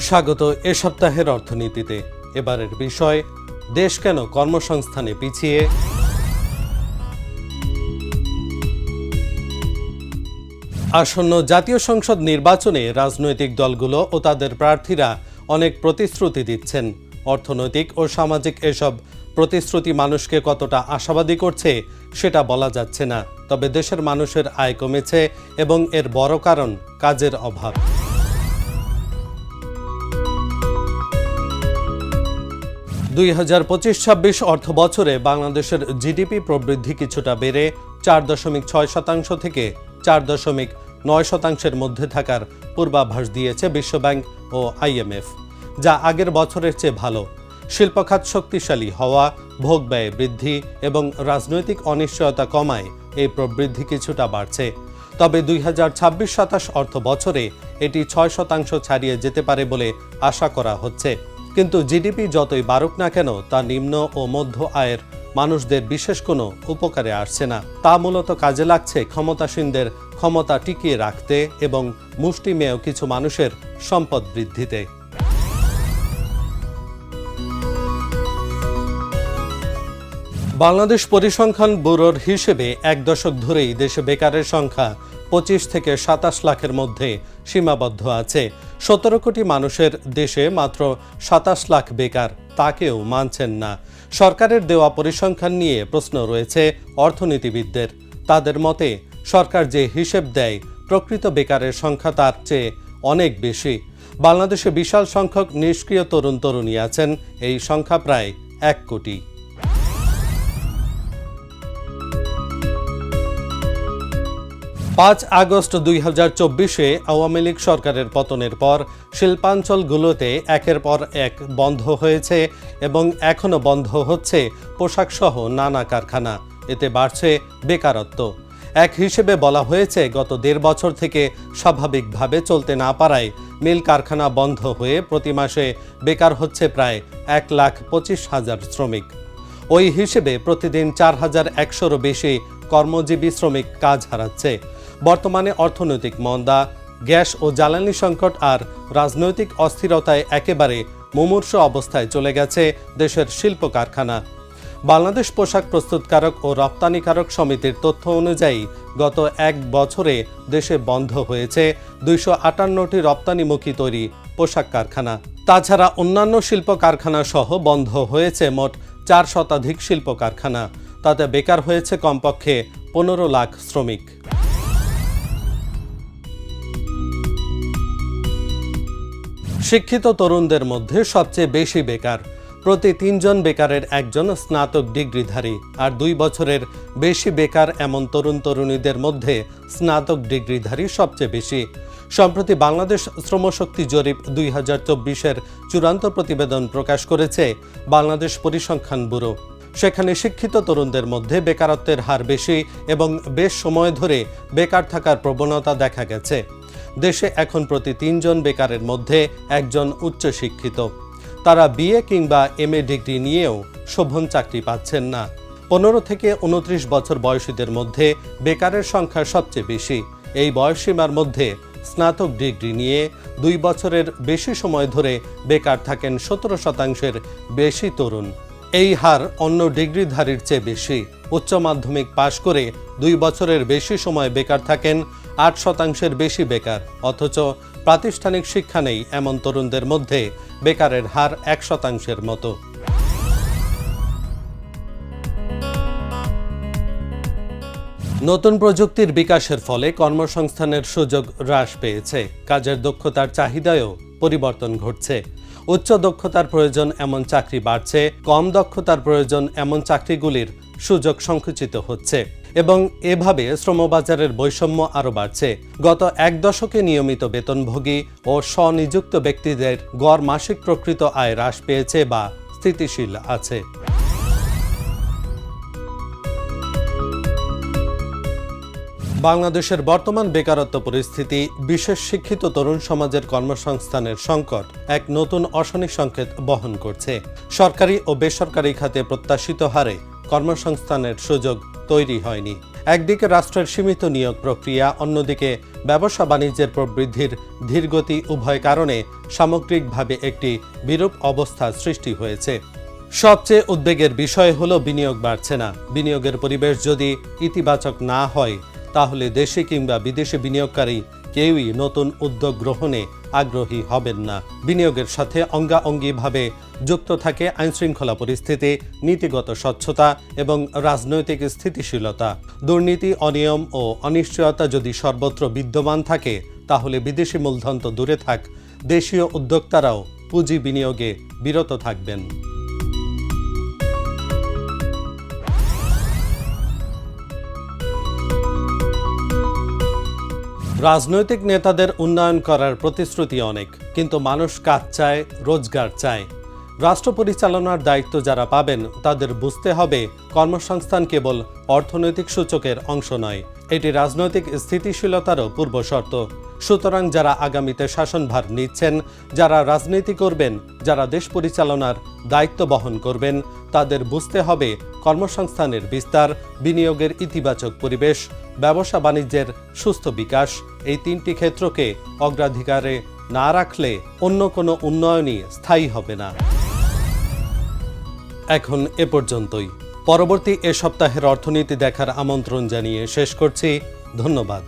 স্বাগত এ সপ্তাহের অর্থনীতিতে। এবারের বিষয়, দেশ কেন কর্মসংস্থানে পিছিয়ে। আসন্ন জাতীয় সংসদ নির্বাচনে রাজনৈতিক দলগুলো ও তাদের প্রার্থীরা অনেক প্রতিশ্রুতি দিচ্ছেন। অর্থনৈতিক ও সামাজিক এসব প্রতিশ্রুতি মানুষকে কতটা আশাবাদী করছে সেটা বলা যাচ্ছে না। তবে দেশের মানুষের আয় কমেছে এবং এর বড় কারণ কাজের অভাব। 2025-26 অর্থ বছরে বাংলাদেশের জিডিপি প্রবৃদ্ধি কিছুটা বেড়ে 4.6% থেকে 4.9%-এর মধ্যে থাকার পূর্বাভাস দিয়েছে বিশ্বব্যাংক ও আইএমএফ, যা আগের বছরের চেয়ে ভালো। শিল্পখাত শক্তিশালী হওয়া, ভোগ ব্যয় বৃদ্ধি এবং রাজনৈতিক অনিশ্চয়তা কমায় এই প্রবৃদ্ধি কিছুটা বাড়ছে। তবে 2026-27 অর্থ বছরে এটি 6% ছাড়িয়ে যেতে পারে বলে আশা করা হচ্ছে। কিন্তু জিডিপি যতই বাড়ুক না কেন তা নিম্ন ও মধ্য আয়ের মানুষদের বিশেষ কোনো উপকারে আসছে না। তা মূলত কাজে লাগছে ক্ষমতাসীনদের ক্ষমতা টিকিয়ে রাখতে এবং মুষ্টিমেয় কিছু মানুষের সম্পদ বৃদ্ধিতে। বাংলাদেশ পরিসংখ্যান ব্যুরোর হিসেবে এক দশক ধরেই দেশে বেকারের সংখ্যা 25 থেকে 27 লাখের মধ্যে সীমাবদ্ধ আছে। 17 কোটি মানুষের দেশে মাত্র 27 লাখ বেকার, তাকেও মানছেন না। সরকারের দেওয়া পরিসংখ্যান নিয়ে প্রশ্ন রয়েছে অর্থনীতিবিদদের। তাদের মতে সরকার যে হিসেব দেয় প্রকৃত বেকারের সংখ্যা তার চেয়ে অনেক বেশি। বাংলাদেশে বিশাল সংখ্যক নিষ্ক্রিয় তরুণ তরুণী আছেন, এই সংখ্যা প্রায় 1 কোটি। 5 আগস্ট 2024-এ আওয়ামী লীগ সরকারের পতনের পর শিল্পাঞ্চলগুলোতে একের পর এক বন্ধ হয়েছে এবং এখনও বন্ধ হচ্ছে পোশাকসহ নানা কারখানা। এতে বাড়ছে বেকারত্ব। এক হিসেবে বলা হয়েছে গত 1.5 বছর থেকে স্বাভাবিকভাবে চলতে না পারায় মিল কারখানা বন্ধ হয়ে প্রতি মাসে বেকার হচ্ছে প্রায় 1,25,000 শ্রমিক। ওই হিসেবে প্রতিদিন 4,100-এরও বেশি কর্মজীবী শ্রমিক কাজ হারাচ্ছে। বর্তমানে অর্থনৈতিক মন্দা, গ্যাস ও জ্বালানি সংকট আর রাজনৈতিক অস্থিরতায় একেবারে মুমূর্ষ অবস্থায় চলে গেছে দেশের শিল্প কারখানা। বাংলাদেশ পোশাক প্রস্তুতকারক ও রপ্তানিকারক সমিতির তথ্য অনুযায়ী গত 1 বছরে দেশে বন্ধ হয়েছে 258টি রপ্তানিমুখী তৈরি পোশাক কারখানা। তাছাড়া অন্যান্য শিল্প কারখানা সহ বন্ধ হয়েছে মোট 4 শতাধিক শিল্প কারখানা। তাতে বেকার হয়েছে কমপক্ষে 15 লাখ শ্রমিক। শিক্ষিত তরুণদের মধ্যে সবচেয়ে বেশি বেকার। প্রতি 3 জন বেকারের একজন স্নাতক ডিগ্রিধারী, আর 2 বছরের বেশি বেকার এমন তরুণ তরুণীদের মধ্যে স্নাতক ডিগ্রিধারী সবচেয়ে বেশি। সম্প্রতি বাংলাদেশ শ্রমশক্তি জরিপ 2024-এর চূড়ান্ত প্রতিবেদন প্রকাশ করেছে বাংলাদেশ পরিসংখ্যান ব্যুরো। সেখানে শিক্ষিত তরুণদের মধ্যে বেকারত্বের হার বেশি এবং বেশ সময় ধরে বেকার থাকার প্রবণতা দেখা গেছে। দেশে এখন প্রতি 3 জন বেকারের মধ্যে একজন উচ্চশিক্ষিত। তারা বিএ কিংবা এমএ ডিগ্রি নিয়েও শোভন চাকরি পাচ্ছেন না। 15 থেকে 29 বছর বয়সীদের মধ্যে বেকারের সংখ্যা সবচেয়ে বেশি। এই বয়সসীমার মধ্যে স্নাতক ডিগ্রি নিয়ে 2 বছরের বেশি সময় ধরে বেকার থাকেন 17%-এর বেশি তরুণ। এই হার অন্য ডিগ্রিধারীর চেয়ে বেশি। উচ্চ মাধ্যমিক পাশ করে 2 বছরের বেশি সময় বেকার থাকেন 8%-এর বেশি বেকার। অথচ প্রাতিষ্ঠানিক শিক্ষা নেই এমন তরুণদের মধ্যে বেকারের হার 1%-এর মতো। নতুন প্রযুক্তির বিকাশের ফলে কর্মসংস্থানের সুযোগ হ্রাস পেয়েছে। কাজের দক্ষতার চাহিদায়ও পরিবর্তন ঘটছে। উচ্চ দক্ষতার প্রয়োজন এমন চাকরি বাড়ছে, কম দক্ষতার প্রয়োজন এমন চাকরিগুলির সুযোগ সংকুচিত হচ্ছে এবং এভাবে শ্রমবাজারের বৈষম্য আরও বাড়ছে। গত 1 দশকে নিয়মিত বেতনভোগী ও স্বনিযুক্ত ব্যক্তিদের গড় মাসিক প্রকৃত আয় হ্রাস পেয়েছে বা স্থিতিশীল আছে। বাংলাদেশের বর্তমান বেকারত্ব পরিস্থিতি, বিশেষ শিক্ষিত তরুণ সমাজের কর্মসংস্থানের সংকট এক নতুন অশনি সংকেত বহন করছে। সরকারি ও বেসরকারি খাতে প্রত্যাশিত হারে কর্মসংস্থানের সুযোগ তৈরি হয়নি। একদিকে রাষ্ট্রের সীমিত নিয়োগ প্রক্রিয়া, অন্যদিকে ব্যবসা বাণিজ্যের প্রবৃদ্ধির ধীরগতি উভয় কারণে সামগ্রিকভাবে একটি বিরূপ অবস্থা সৃষ্টি হয়েছে। সবচেয়ে উদ্বেগের বিষয় হলো বিনিয়োগ বাড়ছে না। বিনিয়োগের পরিবেশ যদি ইতিবাচক না হয় তাহলে দেশি কিংবা বিদেশি বিনিয়োগকারী কেউই নতুন উদ্যোগ গ্রহণে আগ্রহী হবেন না। বিনিয়োগের সাথে অঙ্গাঅঙ্গিভাবে যুক্ত থাকে আইনশৃঙ্খলা পরিস্থিতি, নীতিগত স্বচ্ছতা এবং রাজনৈতিক স্থিতিশীলতা। দুর্নীতি, অনিয়ম ও অনিশ্চয়তা যদি সর্বত্র বিদ্যমান থাকে তাহলে বিদেশি মূলধন তো দূরে থাক, দেশীয় উদ্যোক্তারাও পুঁজি বিনিয়োগে বিরত থাকবেন। রাজনৈতিক নেতাদের উন্নয়ন করার প্রতিশ্রুতি অনেক, কিন্তু মানুষ কাজ চায়, রোজগার চায়। রাষ্ট্র পরিচালনার দায়িত্ব যারা পাবেন তাদের বুঝতে হবে কর্মসংস্থান কেবল অর্থনৈতিক সূচকের অংশ নয়, এটি রাজনৈতিক স্থিতিশীলতারও পূর্বশর্ত। সুতরাং যারা আগামীতে শাসনভার নিচ্ছেন, যারা রাজনীতি করবেন, যারা দেশ পরিচালনার দায়িত্ব বহন করবেন, তাদের বুঝতে হবে কর্মসংস্থানের বিস্তার, বিনিয়োগের ইতিবাচক পরিবেশ, ব্যবসা বাণিজ্যের সুস্থ বিকাশ, এই তিনটি ক্ষেত্রকে অগ্রাধিকারে না রাখলে অন্য কোনো উন্নয়নই স্থায়ী হবে না। এখন এ পর্যন্তই। পরবর্তী এ সপ্তাহের অর্থনীতি দেখার আমন্ত্রণ জানিয়ে শেষ করছি। ধন্যবাদ।